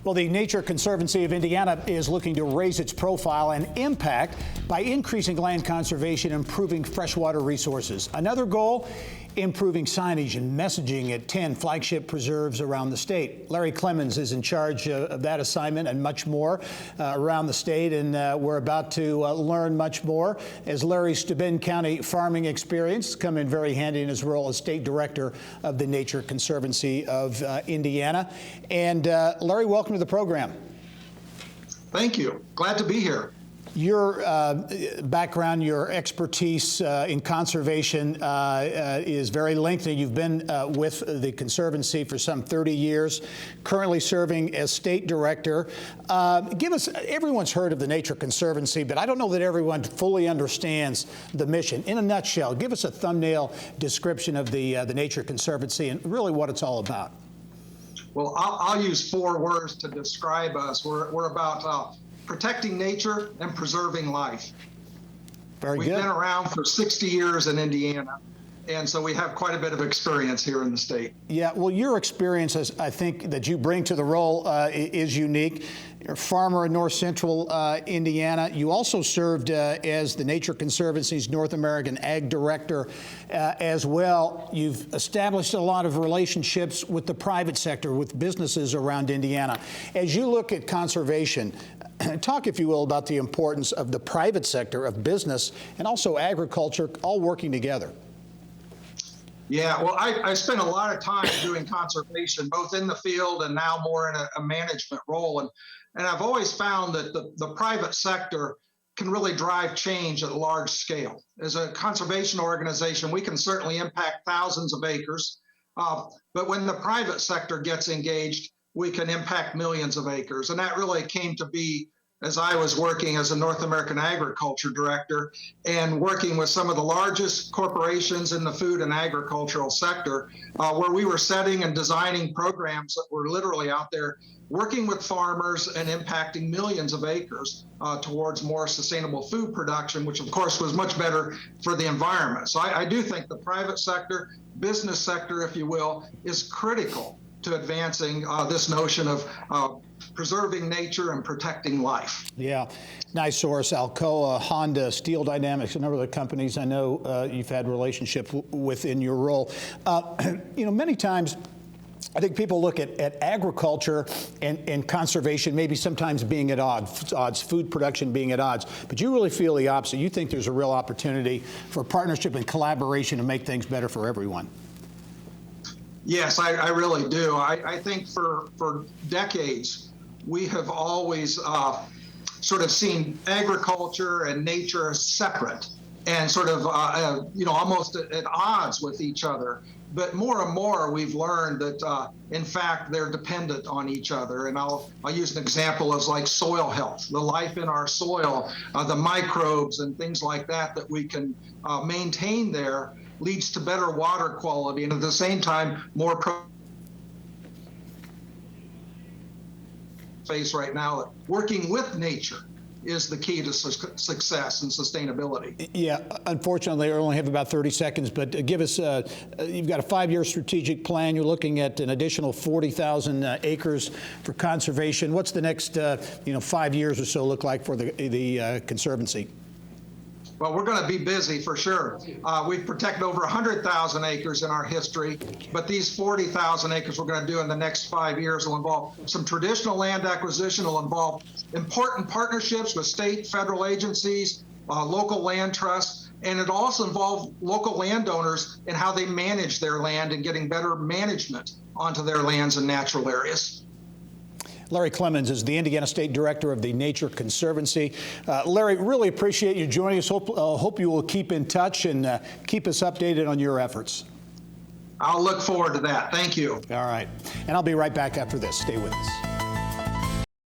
Well, the Nature Conservancy of Indiana is looking to raise its profile and impact by increasing land conservation and improving freshwater resources. Another goal, improving signage and messaging at 10 flagship preserves around the state. Larry Clemens is in charge of that assignment and much more around the state, and we're about to learn much more as Larry's Steuben County farming experience come in very handy in his role as state director of the Nature Conservancy of Indiana. And Larry, welcome to the program. Thank you. Glad to be here. Your background, your expertise in conservation is very lengthy. You've been with the Conservancy for some 30 years, currently serving as state director. Give us, everyone's heard of the Nature Conservancy, but I don't know that everyone fully understands the mission. In a nutshell, give us a thumbnail description of the Nature Conservancy and really what it's all about. Well, I'll use 4 words to describe us. We're about protecting nature and preserving life. Very good. We've been around for 60 years in Indiana, and so we have quite a bit of experience here in the state. Yeah, well, your experience, I think, that you bring to the role is unique. You're a farmer in North Central Indiana. You also served as the Nature Conservancy's North American Ag Director as well. You've established a lot of relationships with the private sector, with businesses around Indiana. As you look at conservation, talk, if you will, about the importance of the private sector, of business, and also agriculture, all working together. Yeah, well, I spent a lot of time doing conservation, both in the field and now more in a management role. And I've always found that the private sector can really drive change at a large scale. As a conservation organization, we can certainly impact thousands of acres. But when the private sector gets engaged, we can impact millions of acres. And that really came to be as I was working as a North American Agriculture Director and working with some of the largest corporations in the food and agricultural sector, where we were setting and designing programs that were literally out there working with farmers and impacting millions of acres towards more sustainable food production, which of course was much better for the environment. So I do think the private sector, business sector, if you will, is critical to advancing this notion of preserving nature and protecting life. Yeah, nice source. Alcoa, Honda, Steel Dynamics, a number of the companies I know you've had relationship with in your role. You know, many times I think people look at agriculture and conservation maybe sometimes being at odds, food production being at odds, but you really feel the opposite. You think there's a real opportunity for partnership and collaboration to make things better for everyone. Yes, I really do. I think for decades, we have always sort of seen agriculture and nature separate and sort of, almost at odds with each other. But more and more, we've learned that, in fact, they're dependent on each other. And I'll use an example as like soil health, the life in our soil, the microbes and things like that we can maintain there leads to better water quality and at the same time, more face right now that working with nature is the key to success and sustainability. Yeah, unfortunately, I only have about 30 seconds, but give us, you've got a 5-year strategic plan. You're looking at an additional 40,000 acres for conservation. What's the next, 5 years or so look like for the Conservancy? Well, we're going to be busy for sure. We've protected over 100,000 acres in our history, but these 40,000 acres we're going to do in the next 5 years will involve some traditional land acquisition, will involve important partnerships with state, federal agencies, local land trusts, and it also involves local landowners and how they manage their land and getting better management onto their lands and natural areas. Larry Clemens is the Indiana State Director of the Nature Conservancy. Larry, really appreciate you joining us. Hope you will keep in touch and keep us updated on your efforts. I'll look forward to that. Thank you. All right. And I'll be right back after this. Stay with us.